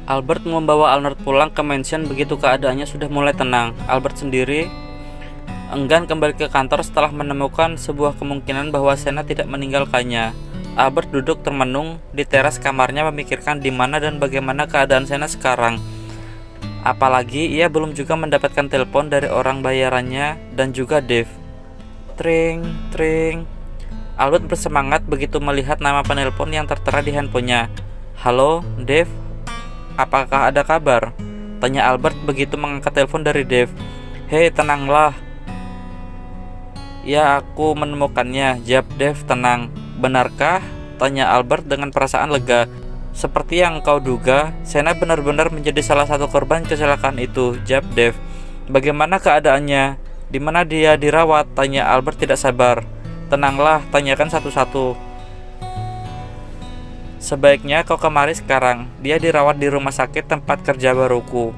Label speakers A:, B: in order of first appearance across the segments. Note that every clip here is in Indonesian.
A: Albert membawa Arnold pulang ke mansion begitu keadaannya sudah mulai tenang. Albert sendiri enggan kembali ke kantor setelah menemukan sebuah kemungkinan bahwa Sena tidak meninggalkannya. Albert duduk termenung di teras kamarnya memikirkan di mana dan bagaimana keadaan Sena sekarang. Apalagi ia belum juga mendapatkan telepon dari orang bayarannya dan juga Dave. Tring, tring. Albert bersemangat begitu melihat nama penelpon yang tertera di handphonenya. Halo, Dave. Apakah ada kabar? Tanya Albert begitu mengangkat telepon dari Dave. Hei, tenanglah. Ya, aku menemukannya, jawab Dave tenang. Benarkah? Tanya Albert dengan perasaan lega. Seperti yang kau duga, Sena benar-benar menjadi salah satu korban kecelakaan itu, jawab Dave. Bagaimana keadaannya? Di mana dia dirawat? Tanya Albert tidak sabar. Tenanglah, tanyakan satu-satu. Sebaiknya kau kemari sekarang. Dia dirawat di rumah sakit tempat kerja baruku.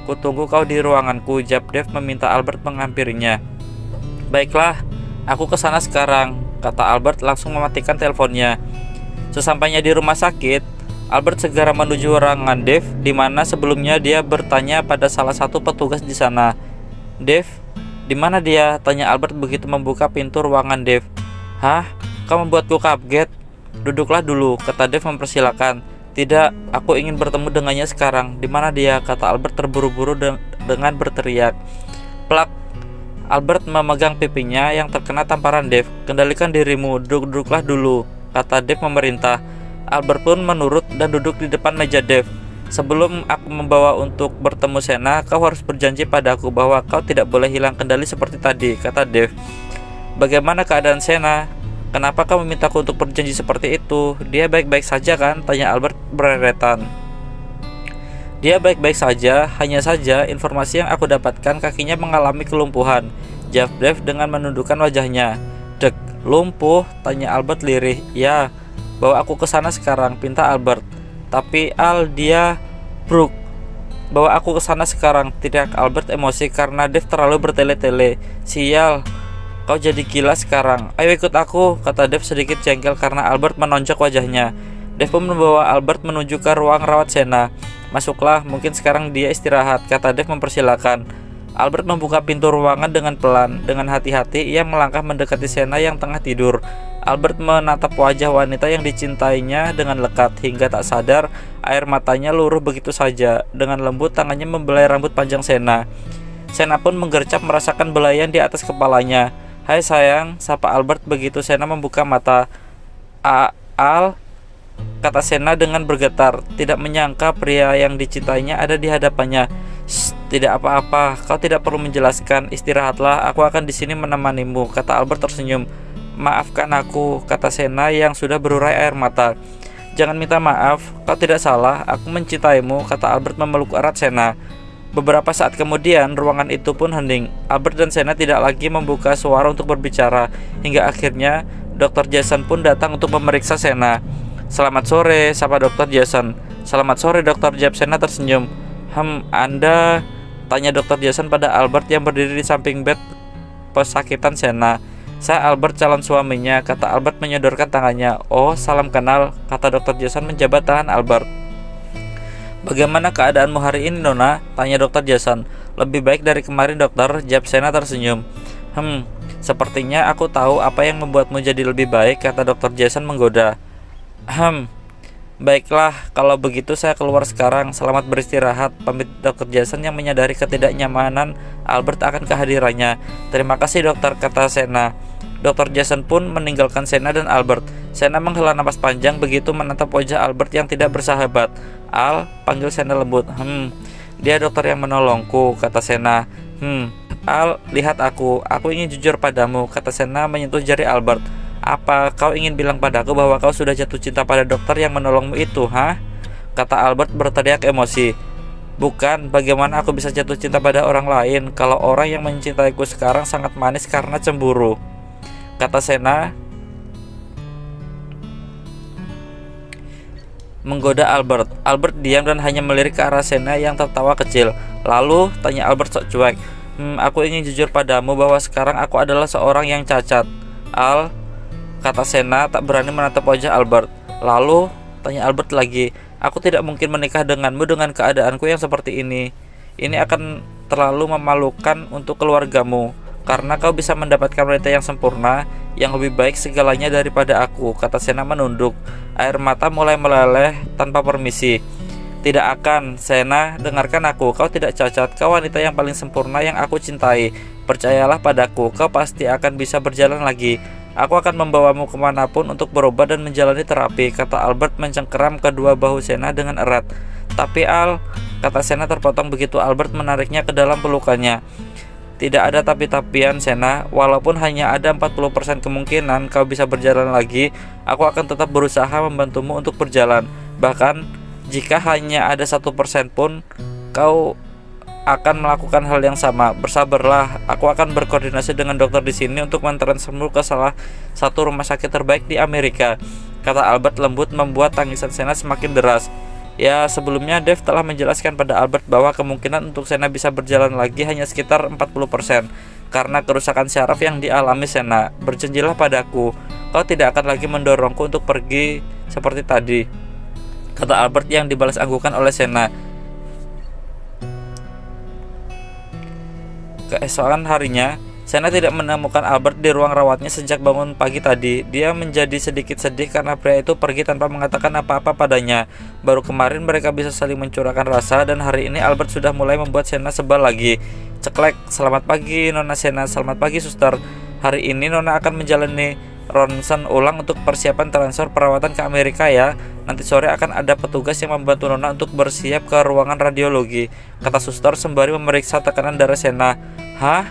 A: Kutunggu kau di ruanganku, jawab Dave meminta Albert menghampirinya. Baiklah, aku kesana sekarang, kata Albert langsung mematikan teleponnya. Sesampainya di rumah sakit, Albert segera menuju ruangan Dave, di mana sebelumnya dia bertanya pada salah satu petugas di sana. Dave, di mana dia? Tanya Albert begitu membuka pintu ruangan Dave. Hah? Kau membuatku kaget. Duduklah dulu, kata Dave mempersilakan. Tidak, aku ingin bertemu dengannya sekarang. Di mana dia? Kata Albert terburu-buru dengan berteriak. Plak. Albert memegang pipinya yang terkena tamparan Dave. Kendalikan dirimu, duduklah dulu, kata Dave memerintah. Albert pun menurut dan duduk di depan meja Dave. Sebelum aku membawa untuk bertemu Sena, kau harus berjanji padaku bahwa kau tidak boleh hilang kendali seperti tadi, kata Dave. Bagaimana keadaan Sena? Kenapa kau memintaku untuk berjanji seperti itu? Dia baik-baik saja kan? Tanya Albert bereretan. Dia baik-baik saja, hanya saja informasi yang aku dapatkan kakinya mengalami kelumpuhan, jawab Dave dengan menundukkan wajahnya. Dek, lumpuh? Tanya Albert lirih. Ya, bawa aku ke sana sekarang, pinta Albert. Tapi Al, dia Brooke. Bawa aku ke sana sekarang, teriak Albert emosi karena Dave terlalu bertele-tele. Sial, kau jadi gila sekarang. Ayo ikut aku, kata Dave sedikit jengkel karena Albert menonjok wajahnya. Dave pun membawa Albert menuju ke ruang rawat Sena. Masuklah, mungkin sekarang dia istirahat, kata Dave mempersilakan. Albert membuka pintu ruangan dengan pelan. Dengan hati-hati ia melangkah mendekati Sena yang tengah tidur. Albert menatap wajah wanita yang dicintainya dengan lekat hingga tak sadar air matanya luruh begitu saja. Dengan lembut tangannya membelai rambut panjang Sena. Sena pun menggercep merasakan belayan di atas kepalanya. Hai sayang, sapa Albert begitu Sena membuka mata. Al, kata Sena dengan bergetar, tidak menyangka pria yang dicintainya ada di hadapannya. Tidak apa-apa, kau tidak perlu menjelaskan. Istirahatlah, aku akan di sini menemanimu, kata Albert tersenyum. Maafkan aku, kata Sena yang sudah berurai air mata. Jangan minta maaf, kau tidak salah, aku mencintaimu, kata Albert memeluk erat Sena. Beberapa saat kemudian, ruangan itu pun hening. Albert dan Sena tidak lagi membuka suara untuk berbicara. Hingga akhirnya, Dr. Jason pun datang untuk memeriksa Sena. Selamat sore, sapa Dr. Jason. Selamat sore, Dr. jawab Sena tersenyum. Anda? Tanya Dr. Jason pada Albert yang berdiri di samping bed pesakitan Sena. Saya Albert, calon suaminya, kata Albert menyodorkan tangannya. Oh, salam kenal, kata Dr. Jason menjabat tangan Albert. Bagaimana keadaanmu hari ini, Nona? Tanya Dr. Jason. Lebih baik dari kemarin, dokter, jawab Sena tersenyum. Sepertinya aku tahu apa yang membuatmu jadi lebih baik, kata Dr. Jason menggoda. Baiklah, kalau begitu saya keluar sekarang. Selamat beristirahat, pamit Dr. Jason yang menyadari ketidaknyamanan Albert akan kehadirannya. Terima kasih dokter, kata Sena. Dr. Jason pun meninggalkan Sena dan Albert. Sena menghela napas panjang begitu menatap wajah Albert yang tidak bersahabat. Al, panggil Sena lembut. Dia dokter yang menolongku, kata Sena. Al, lihat aku ingin jujur padamu, kata Sena menyentuh jari Albert. Apa kau ingin bilang padaku bahwa kau sudah jatuh cinta pada dokter yang menolongmu itu, kata Albert berteriak emosi. Bukan, bagaimana aku bisa jatuh cinta pada orang lain kalau orang yang mencintaiku sekarang sangat manis karena cemburu, kata Sena menggoda Albert. Albert diam dan hanya melirik ke arah Sena yang tertawa kecil. Lalu tanya Albert sok cuek. Aku ingin jujur padamu bahwa sekarang aku adalah seorang yang cacat. Al, kata Sena tak berani menatap wajah Albert. Lalu tanya Albert lagi. Aku tidak mungkin menikah denganmu dengan keadaanku yang seperti ini. Ini akan terlalu memalukan untuk keluargamu, karena kau bisa mendapatkan wanita yang sempurna, yang lebih baik segalanya daripada aku, kata Sena menunduk. Air mata mulai meleleh tanpa permisi. Tidak akan, Sena, dengarkan aku. Kau tidak cacat, kau wanita yang paling sempurna yang aku cintai. Percayalah padaku, kau pasti akan bisa berjalan lagi. Aku akan membawamu kemanapun untuk berobat dan menjalani terapi, kata Albert mencengkeram kedua bahu Sena dengan erat. Tapi Al, kata Sena terpotong begitu Albert menariknya ke dalam pelukannya. Tidak ada tapi-tapian, Sena. Walaupun hanya ada 40% kemungkinan kau bisa berjalan lagi, aku akan tetap berusaha membantumu untuk berjalan. Bahkan jika hanya ada 1% pun, kau akan melakukan hal yang sama. Bersabarlah, aku akan berkoordinasi dengan dokter di sini untuk mentransfermu ke salah satu rumah sakit terbaik di Amerika, kata Albert lembut membuat tangisan Sena semakin deras. Ya, sebelumnya Dave telah menjelaskan pada Albert bahwa kemungkinan untuk Sena bisa berjalan lagi hanya sekitar 40% karena kerusakan syaraf yang dialami Sena. Berjanjilah padaku, kau tidak akan lagi mendorongku untuk pergi seperti tadi, kata Albert yang dibalas anggukan oleh Sena. Keesokan harinya, Sena tidak menemukan Albert di ruang rawatnya sejak bangun pagi tadi. Dia menjadi sedikit sedih karena pria itu pergi tanpa mengatakan apa-apa padanya. Baru kemarin mereka bisa saling mencurahkan rasa, dan hari ini Albert sudah mulai membuat Sena sebal lagi. Ceklek, selamat pagi Nona Sena, selamat pagi suster. Hari ini Nona akan menjalani ronsen ulang untuk persiapan transfer perawatan ke Amerika ya. Nanti sore akan ada petugas yang membantu Nona untuk bersiap ke ruangan radiologi, kata suster sembari memeriksa tekanan darah Sena. Hah?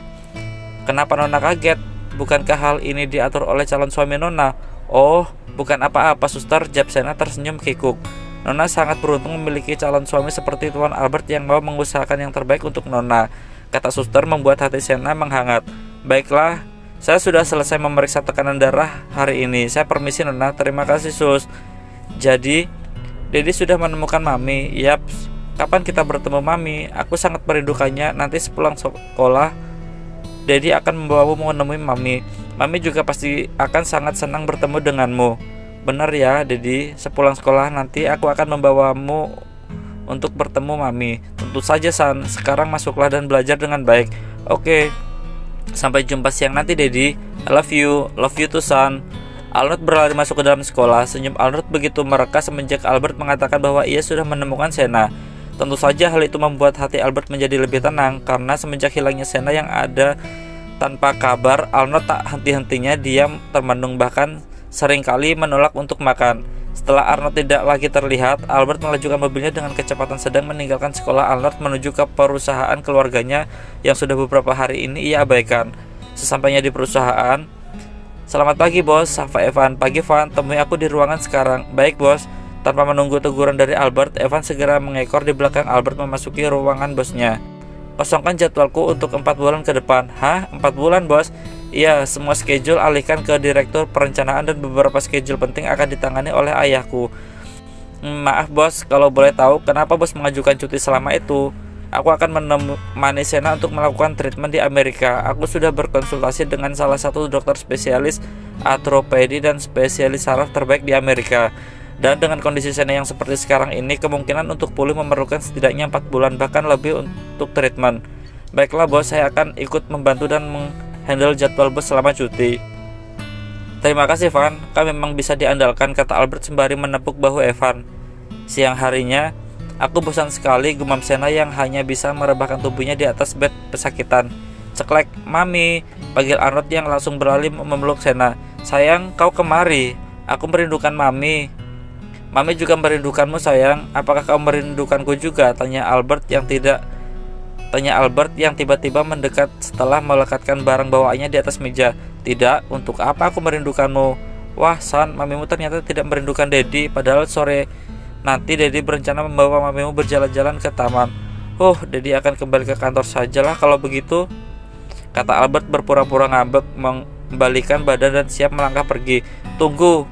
A: Kenapa Nona kaget? Bukankah hal ini diatur oleh calon suami Nona? Oh, bukan apa-apa suster, jawab Sena tersenyum kikuk. Nona sangat beruntung memiliki calon suami seperti Tuan Albert yang mau mengusahakan yang terbaik untuk Nona, kata suster membuat hati Sena menghangat. Baiklah, saya sudah selesai memeriksa tekanan darah hari ini. Saya permisi Nona, terima kasih sus. Jadi, Dedi sudah menemukan Mami. Yap, kapan kita bertemu Mami? Aku sangat merindukannya. Nanti sepulang sekolah, Dedi akan membawamu menemui Mami. Mami juga pasti akan sangat senang bertemu denganmu. Benar ya, Dedi. Sepulang sekolah nanti aku akan membawamu untuk bertemu Mami. Tentu saja San. Sekarang masuklah dan belajar dengan baik. Oke. Sampai jumpa siang nanti, Dedi. I love you. Love you too, San. Arnold berlari masuk ke dalam sekolah. Senyum Arnold begitu mereka semenjak Albert mengatakan bahwa ia sudah menemukan Sena. Tentu saja hal itu membuat hati Albert menjadi lebih tenang, karena semenjak hilangnya Sena yang ada tanpa kabar, Arnold tak henti-hentinya diam termenung, bahkan seringkali menolak untuk makan. Setelah Arnold tidak lagi terlihat, Albert melajukan mobilnya dengan kecepatan sedang meninggalkan sekolah Arnold menuju ke perusahaan keluarganya yang sudah beberapa hari ini ia abaikan. Sesampainya di perusahaan, selamat pagi bos, sapa Evan. Pagi Van, temui aku di ruangan sekarang. Baik bos. Tanpa menunggu teguran dari Albert, Evan segera mengekor di belakang Albert memasuki ruangan bosnya. Kosongkan jadwalku untuk 4 bulan ke depan. Hah? 4 bulan bos? Iya, semua schedule alihkan ke direktur perencanaan dan beberapa schedule penting akan ditangani oleh ayahku. Maaf bos, kalau boleh tahu kenapa bos mengajukan cuti selama itu? Aku akan menemani Sena untuk melakukan treatment di Amerika. Aku sudah berkonsultasi dengan salah satu dokter spesialis artropedi dan spesialis saraf terbaik di Amerika. Dan dengan kondisi Sena yang seperti sekarang ini, kemungkinan untuk pulih memerlukan setidaknya 4 bulan bahkan lebih untuk treatment. Baiklah bos, saya akan ikut membantu dan menghandle jadwal bos selama cuti. Terima kasih Van, kau memang bisa diandalkan, kata Albert sembari menepuk bahu Evan. Siang harinya, aku bosan sekali, gumam Sena yang hanya bisa merebahkan tubuhnya di atas bed pesakitan. Ceklek, Mami, panggil Arnold yang langsung beralih memeluk Sena. Sayang, kau kemari. Aku merindukan Mami. Mami juga merindukanmu sayang. Apakah kau merindukanku juga? Tanya Albert yang tiba-tiba mendekat setelah melekatkan barang bawaannya di atas meja. Tidak, untuk apa aku merindukanmu? Wah San, mamimu ternyata tidak merindukan Dedi. Padahal sore nanti Dedi berencana membawa mamimu berjalan-jalan ke taman. Dedi akan kembali ke kantor sajalah kalau begitu, kata Albert berpura-pura ngambek, membalikan badan dan siap melangkah pergi. Tunggu,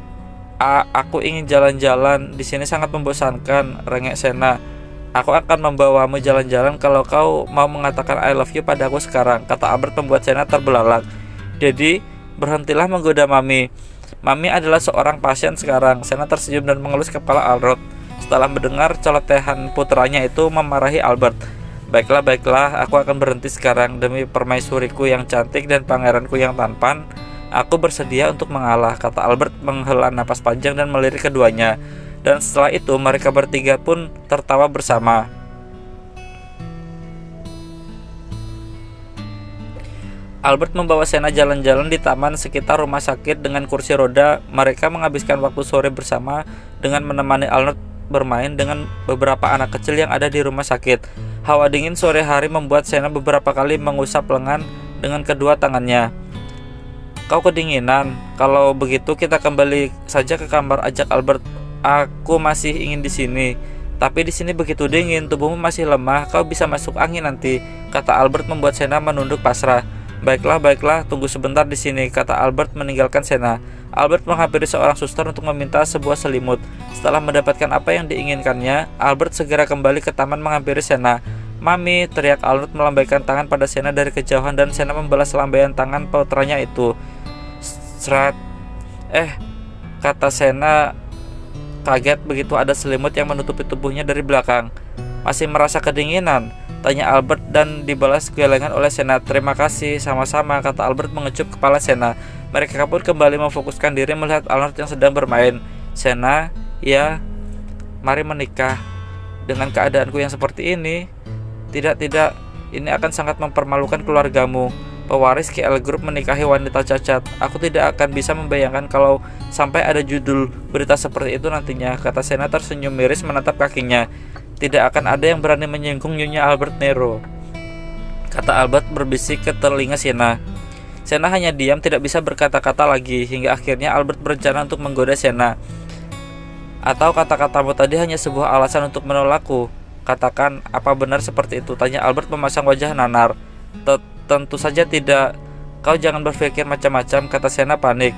A: aku ingin jalan-jalan. Di sini sangat membosankan, rengek Sena. Aku akan membawamu jalan-jalan kalau kau mau mengatakan I love you padaku sekarang, kata Albert membuat Sena terbelalak. Jadi, berhentilah menggoda Mami. Mami adalah seorang pasien sekarang. Sena tersenyum dan mengelus kepala Arnold. setelah mendengar celotehan putranya itu memarahi Albert. Baiklah, baiklah, aku akan berhenti sekarang. Demi permaisuriku yang cantik dan pangeranku yang tampan, aku bersedia untuk mengalah, kata Albert menghela napas panjang dan melirik keduanya. Dan setelah itu mereka bertiga pun tertawa bersama. Albert membawa Senna jalan-jalan di taman sekitar rumah sakit dengan kursi roda. Mereka menghabiskan waktu sore bersama dengan menemani Arnold bermain dengan beberapa anak kecil yang ada di rumah sakit. Hawa dingin sore hari membuat Senna beberapa kali mengusap lengan dengan kedua tangannya. Kau kedinginan. Kalau begitu kita kembali saja ke kamar, ajak Albert. Aku masih ingin di sini. Tapi di sini begitu dingin, tubuhmu masih lemah, kau bisa masuk angin nanti, kata Albert membuat Senna menunduk pasrah. Baiklah, baiklah, tunggu sebentar di sini, kata Albert meninggalkan Senna. Albert menghampiri seorang suster untuk meminta sebuah selimut. Setelah mendapatkan apa yang diinginkannya, Albert segera kembali ke taman menghampiri Senna. Mami, teriak Albert melambaikan tangan pada Senna dari kejauhan dan Senna membalas lambaian tangan putranya itu. Seret. Kata Senna kaget begitu ada selimut yang menutupi tubuhnya dari belakang. Masih merasa kedinginan? Tanya Albert dan dibalas kegelengan oleh Senna. Terima kasih, sama-sama, kata Albert mengecup kepala Senna. Mereka pun kembali memfokuskan diri melihat Arnold yang sedang bermain. Senna, ya, mari menikah. Dengan keadaanku yang seperti ini, tidak, ini akan sangat mempermalukan keluargamu. Pewaris KL Group menikahi wanita cacat. Aku tidak akan bisa membayangkan kalau sampai ada judul berita seperti itu nantinya, kata Senna tersenyum miris menatap kakinya. Tidak akan ada yang berani menyinggung Nyonya Albert Nero, kata Albert berbisik ke telinga Senna. Senna hanya diam, tidak bisa berkata-kata lagi, hingga akhirnya Albert berencana untuk menggoda Senna. Atau kata-katamu tadi hanya sebuah alasan untuk menolakku? Katakan, apa benar seperti itu? Tanya Albert memasang wajah nanar. Tentu saja tidak. Kau jangan berpikir macam-macam, kata Senna panik.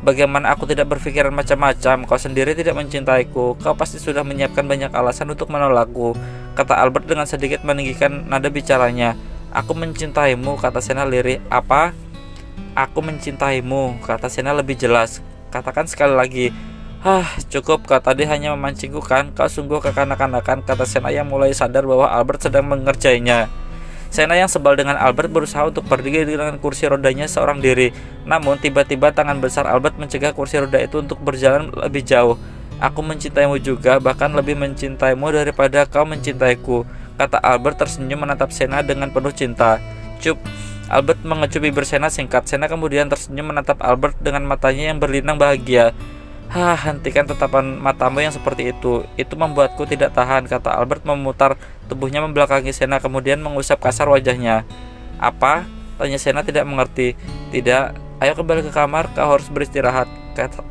A: Bagaimana aku tidak berpikiran macam-macam? Kau sendiri tidak mencintaiku. Kau pasti sudah menyiapkan banyak alasan untuk menolakku, kata Albert dengan sedikit meninggikan nada bicaranya. Aku mencintaimu, kata Senna lirih. Apa? Aku mencintaimu, kata Senna lebih jelas. Katakan sekali lagi. Cukup, kau tadi hanya memancingku kan? Kau sungguh kekanak-kanakan, kata Senna yang mulai sadar bahwa Albert sedang mengerjainya. Senna yang sebal dengan Albert berusaha untuk berdiri dengan kursi rodanya seorang diri. Namun tiba-tiba tangan besar Albert mencegah kursi roda itu untuk berjalan lebih jauh. Aku mencintaimu juga, bahkan lebih mencintaimu daripada kau mencintaiku, kata Albert tersenyum menatap Senna dengan penuh cinta. Cup. Albert mengecup bibir Senna singkat. Senna kemudian tersenyum menatap Albert dengan matanya yang berlinang bahagia. Hentikan tatapan matamu yang seperti itu. Itu membuatku tidak tahan, kata Albert memutar tubuhnya membelakangi Senna kemudian mengusap kasar wajahnya. Apa? Tanya Senna tidak mengerti. Tidak, ayo kembali ke kamar, kau harus beristirahat,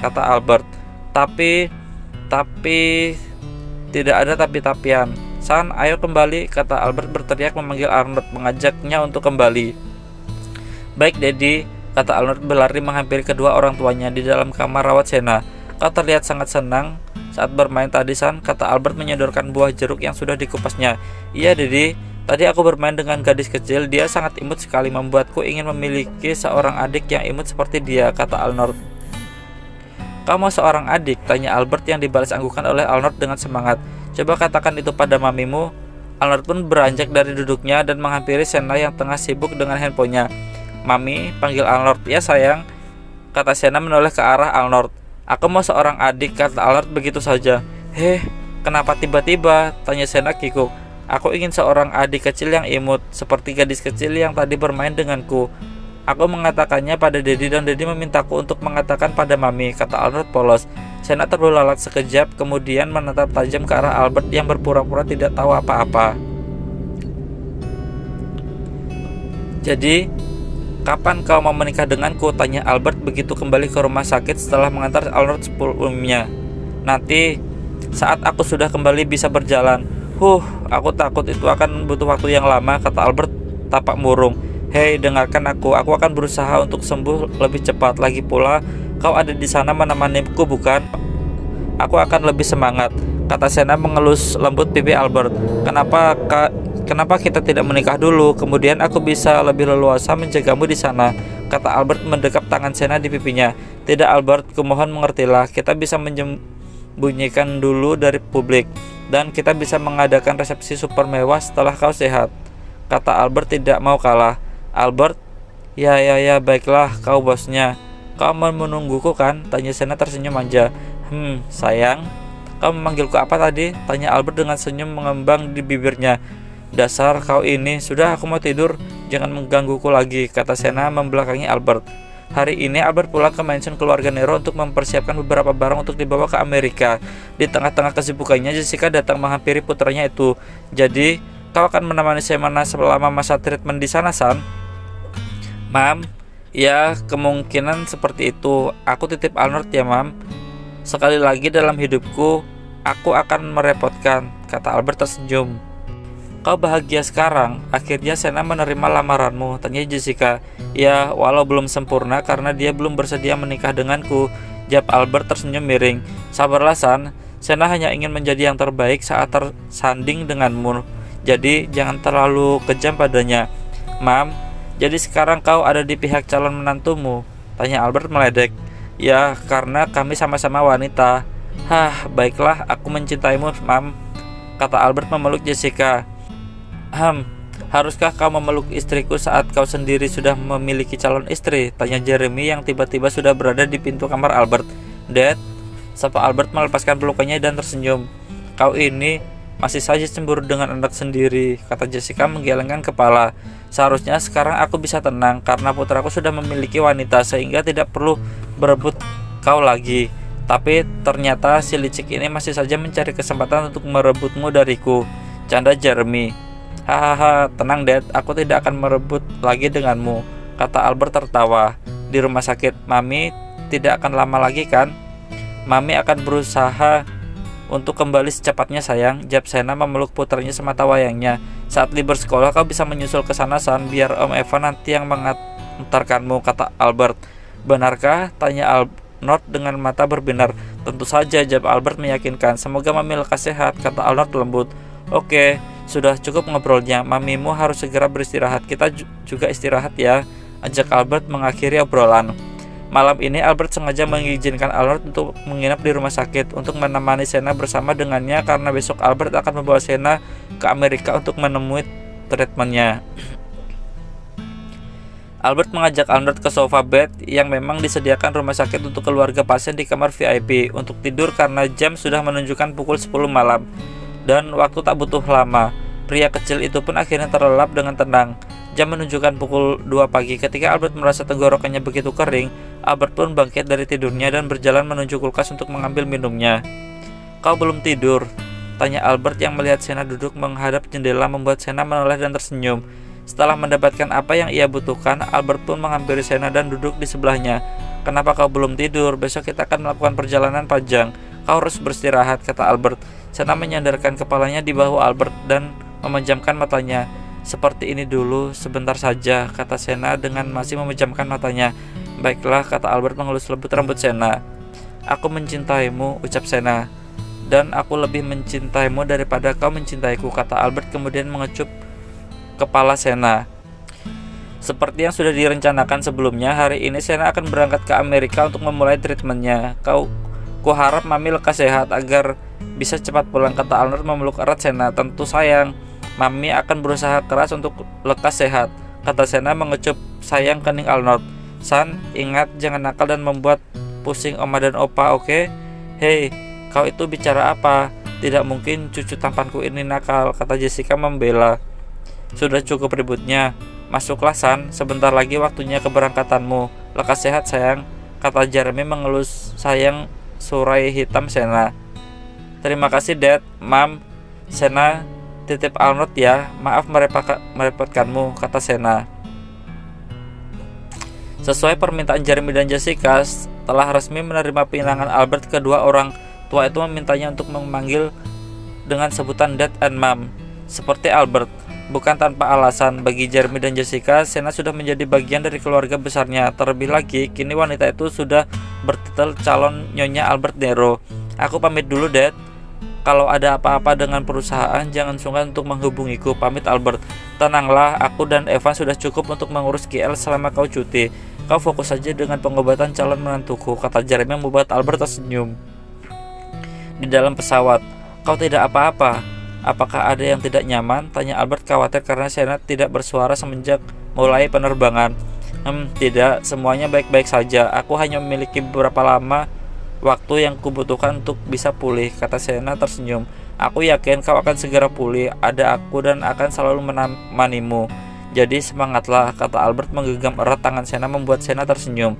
A: kata Albert. Tapi tidak ada tapi-tapian. San, ayo kembali, kata Albert berteriak memanggil Arnold, mengajaknya untuk kembali. Baik, Daddy, kata Arnold berlari menghampiri kedua orang tuanya di dalam kamar rawat Senna. Kau terlihat sangat senang saat bermain tadi, San, kata Albert menyodorkan buah jeruk yang sudah dikupasnya. Iya, Daddy, tadi aku bermain dengan gadis kecil. Dia sangat imut sekali, membuatku ingin memiliki seorang adik yang imut seperti dia, kata Arnold. Kau mau seorang adik? Tanya Albert yang dibalas anggukan oleh Arnold dengan semangat. Coba katakan itu pada mamimu. Arnold pun beranjak dari duduknya dan menghampiri Senna yang tengah sibuk dengan handphonenya. Mami, panggil Arnold. Ya sayang, kata Senna menoleh ke arah Arnold. Aku mau seorang adik, kata Arnold begitu saja. Kenapa tiba-tiba? Tanya Senna kikuk. Aku ingin seorang adik kecil yang imut, seperti gadis kecil yang tadi bermain denganku. Aku mengatakannya pada Daddy dan Daddy memintaku untuk mengatakan pada Mami, kata Arnold polos. Senna terbelalak sekejap, kemudian menatap tajam ke arah Albert yang berpura-pura tidak tahu apa-apa. Jadi, kapan kau mau menikah denganku? Tanya Albert begitu kembali ke rumah sakit setelah mengantar Arnold sebelumnya. Nanti, saat aku sudah kembali bisa berjalan. Aku takut itu akan butuh waktu yang lama, kata Albert tapak murung. Hei, dengarkan aku akan berusaha untuk sembuh lebih cepat. Lagi pula, kau ada di sana menemaniku, bukan? Aku akan lebih semangat, kata Senna mengelus lembut pipi Albert. Kenapa kita tidak menikah dulu? Kemudian aku bisa lebih leluasa menjagamu di sana, kata bunyikan dulu dari publik, dan kita bisa mengadakan resepsi super mewah setelah kau sehat, kata Albert tidak mau kalah. Albert, ya, baiklah, kau bosnya. Kau mau menungguku kan? Tanya Sena tersenyum manja. Sayang, kau memanggilku apa tadi? Tanya Albert dengan senyum mengembang di bibirnya. Dasar kau ini, sudah aku mau tidur, jangan menggangguku lagi, kata Sena membelakangi Albert. Hari ini Albert pulang ke mansion keluarga Nero untuk mempersiapkan beberapa barang untuk dibawa ke Amerika. Di tengah-tengah kesibukannya, Jessica datang menghampiri putranya itu. Jadi, kau akan menemani Semana selama masa treatment di sana, San? Mam, ya kemungkinan seperti itu. Aku titip Arnold ya, Mam. Sekali lagi dalam hidupku, aku akan merepotkan, kata Albert tersenyum. Kau bahagia sekarang? Akhirnya Sena menerima lamaranmu, tanya Jessica. Ya, walau belum sempurna karena dia belum bersedia menikah denganku, jawab Albert tersenyum miring. Sabarlah, San. Sena hanya ingin menjadi yang terbaik saat tersanding denganmu. Jadi jangan terlalu kejam padanya. Mam, jadi sekarang kau ada di pihak calon menantumu? Tanya Albert meledek. Ya, karena kami sama-sama wanita. Baiklah, aku mencintaimu, Mam, kata Albert memeluk Jessica. Haruskah kau memeluk istriku saat kau sendiri sudah memiliki calon istri? Tanya Jeremy yang tiba-tiba sudah berada di pintu kamar Albert. Dad, sapa Albert melepaskan pelukannya dan tersenyum. Kau ini masih saja cemburu dengan anak sendiri, kata Jessica menggelengkan kepala. Seharusnya sekarang aku bisa tenang karena putraku sudah memiliki wanita sehingga tidak perlu berebut kau lagi. Tapi ternyata si licik ini masih saja mencari kesempatan untuk merebutmu dariku, canda Jeremy. Tenang Dad, aku tidak akan merebut lagi denganmu, kata Albert tertawa. Di rumah sakit, Mami tidak akan lama lagi kan? Mami akan berusaha untuk kembali secepatnya sayang, jawab Sena memeluk putranya semata wayangnya. Saat libur sekolah kau bisa menyusul ke sana, San, biar Om Evan nanti yang mengantarkanmu, kata Albert. Benarkah? Tanya Arnold dengan mata berbinar. Tentu saja, jawab Albert meyakinkan. Semoga Mami lekas sehat, kata Arnold lembut. Oke, sudah cukup ngobrolnya, Mamimu harus segera beristirahat. Kita juga istirahat ya, ajak Albert mengakhiri obrolan. Malam ini Albert sengaja mengizinkan Arnold untuk menginap di rumah sakit untuk menemani Sena bersama dengannya karena besok Albert akan membawa Sena ke Amerika untuk menemui treatmentnya. Albert mengajak Arnold ke sofa bed yang memang disediakan rumah sakit untuk keluarga pasien di kamar VIP untuk tidur karena jam sudah menunjukkan pukul 10 malam. Dan waktu tak butuh lama, pria kecil itu pun akhirnya terlelap dengan tenang. Jam menunjukkan pukul 2 pagi. Ketika Albert merasa tenggorokannya begitu kering, Albert pun bangkit dari tidurnya dan berjalan menuju kulkas untuk mengambil minumnya. Kau belum tidur? Tanya Albert yang melihat Sena duduk menghadap jendela membuat Sena menoleh dan tersenyum. Setelah mendapatkan apa yang ia butuhkan, Albert pun menghampiri Sena dan duduk di sebelahnya. Kenapa kau belum tidur? Besok kita akan melakukan perjalanan panjang. Kau harus beristirahat, kata Albert. Sena menyandarkan kepalanya di bahu Albert dan memejamkan matanya. Seperti ini dulu, sebentar saja, kata Sena dengan masih memejamkan matanya. Baiklah, kata Albert mengelus lembut rambut Sena. Aku mencintaimu, ucap Sena. Dan aku lebih mencintaimu daripada kau mencintaiku, kata Albert kemudian mengecup kepala Sena. Seperti yang sudah direncanakan sebelumnya, hari ini Sena akan berangkat ke Amerika untuk memulai treatmentnya. Kuharap Mami lekas sehat agar bisa cepat pulang, kata Arnold memeluk erat Sena. Tentu sayang, Mami akan berusaha keras untuk lekas sehat, kata Sena mengecup sayang kening Arnold. San, ingat jangan nakal dan membuat pusing Oma dan Opa, oke? Hei, kau itu bicara apa? Tidak mungkin cucu tampanku ini nakal, kata Jessica membela. Sudah cukup ributnya. Masuklah San, sebentar lagi waktunya keberangkatanmu. Lekas sehat sayang, kata Jeremy mengelus sayang surai hitam Sena. Terima kasih Dad, Mam. Sena titip Arnold ya. Maaf merepotkanmu, kata Sena. Sesuai permintaan Jeremy dan Jessica, setelah resmi menerima pinangan Albert, kedua orang tua itu memintanya untuk memanggil dengan sebutan Dad and Mom. Seperti Albert, bukan tanpa alasan, bagi Jeremy dan Jessica, Sena sudah menjadi bagian dari keluarga besarnya. Terlebih lagi, kini wanita itu sudah bertitel calon Nyonya Albert Nero. Aku pamit dulu, Dad. Kalau ada apa-apa dengan perusahaan, jangan sungkan untuk menghubungiku, pamit Albert. Tenanglah, aku dan Evan sudah cukup untuk mengurus GL selama kau cuti. Kau fokus saja dengan pengobatan calon menantuku, kata Jeremy membuat Albert tersenyum. di dalam pesawat. Kau tidak apa-apa? Apakah ada yang tidak nyaman? Tanya Albert khawatir karena Sena tidak bersuara semenjak mulai penerbangan. Tidak, semuanya baik-baik saja. Aku hanya memiliki beberapa lama waktu yang kubutuhkan untuk bisa pulih, kata Sena tersenyum. Aku yakin kau akan segera pulih. Ada aku dan akan selalu menemanimu. Jadi semangatlah, kata Albert menggenggam erat tangan Sena membuat Sena tersenyum.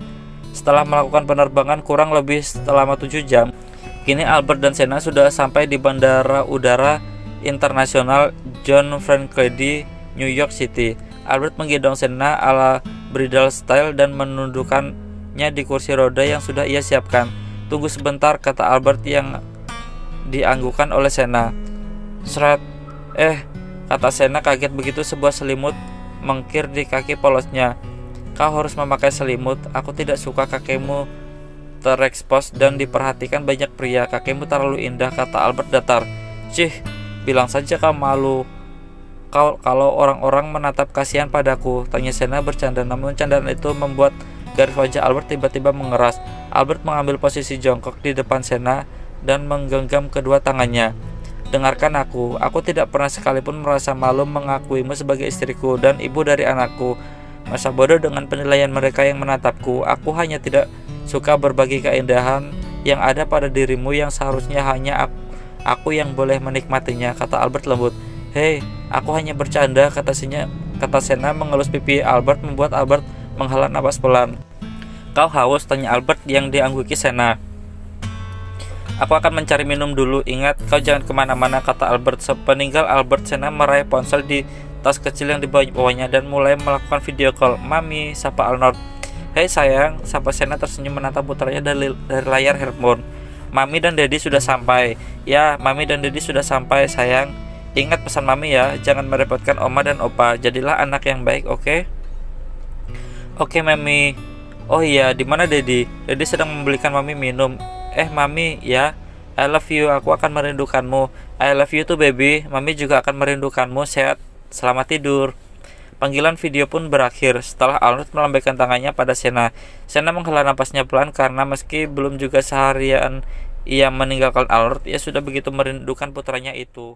A: Setelah melakukan penerbangan kurang lebih selama 7 jam, kini Albert dan Sena sudah sampai di Bandara Udara Internasional John F. Kennedy, New York City. Albert menggendong Sena ala bridal style dan menundukkannya di kursi roda yang sudah ia siapkan. Tunggu sebentar, kata Albert yang dianggukan oleh Sena. Seret, kata Sena kaget begitu sebuah selimut mengkir di kaki polosnya. Kau harus memakai selimut, aku tidak suka kakimu terekspos dan diperhatikan banyak pria. Kakimu terlalu indah, kata Albert datar. Cih, bilang saja kau malu kalau orang-orang menatap kasihan padaku, tanya Sena bercanda. Namun candaan itu membuat garis wajah Albert tiba-tiba mengeras. Albert mengambil posisi jongkok di depan Sena dan menggenggam kedua tangannya. Dengarkan aku tidak pernah sekalipun merasa malu mengakuimu sebagai istriku dan ibu dari anakku. Masa bodoh dengan penilaian mereka yang menatapku. Aku hanya tidak suka berbagi keindahan yang ada pada dirimu yang seharusnya hanya aku yang boleh menikmatinya, kata Albert lembut. Hei, aku hanya bercanda, kata Sena mengelus pipi Albert membuat Albert menghela napas pelan. Kau haus, tanya Albert yang diangguki Sena. Aku akan mencari minum dulu. Ingat, kau jangan kemana-mana, kata Albert. Sepeninggal Albert, Sena meraih ponsel di tas kecil yang dibawanya dan mulai melakukan video call. Mami, sapa Arnold. Hei sayang, sapa Sena tersenyum menatap putranya dari layar handphone. Mami dan Daddy sudah sampai. Ya, Mami dan Daddy sudah sampai, sayang. Ingat pesan Mami ya, jangan merepotkan Oma dan Opa. Jadilah anak yang baik, oke? Oke, Mami. Oh iya, di mana Daddy? Daddy sedang membelikan Mami minum. Mami, ya. I love you, aku akan merindukanmu. I love you too, baby. Mami juga akan merindukanmu. Sehat, selamat tidur. Panggilan video pun berakhir setelah Arnold melambaikan tangannya pada Sena. Sena menghela napasnya pelan karena meski belum juga seharian ia meninggalkan Arnold, ia sudah begitu merindukan putranya itu.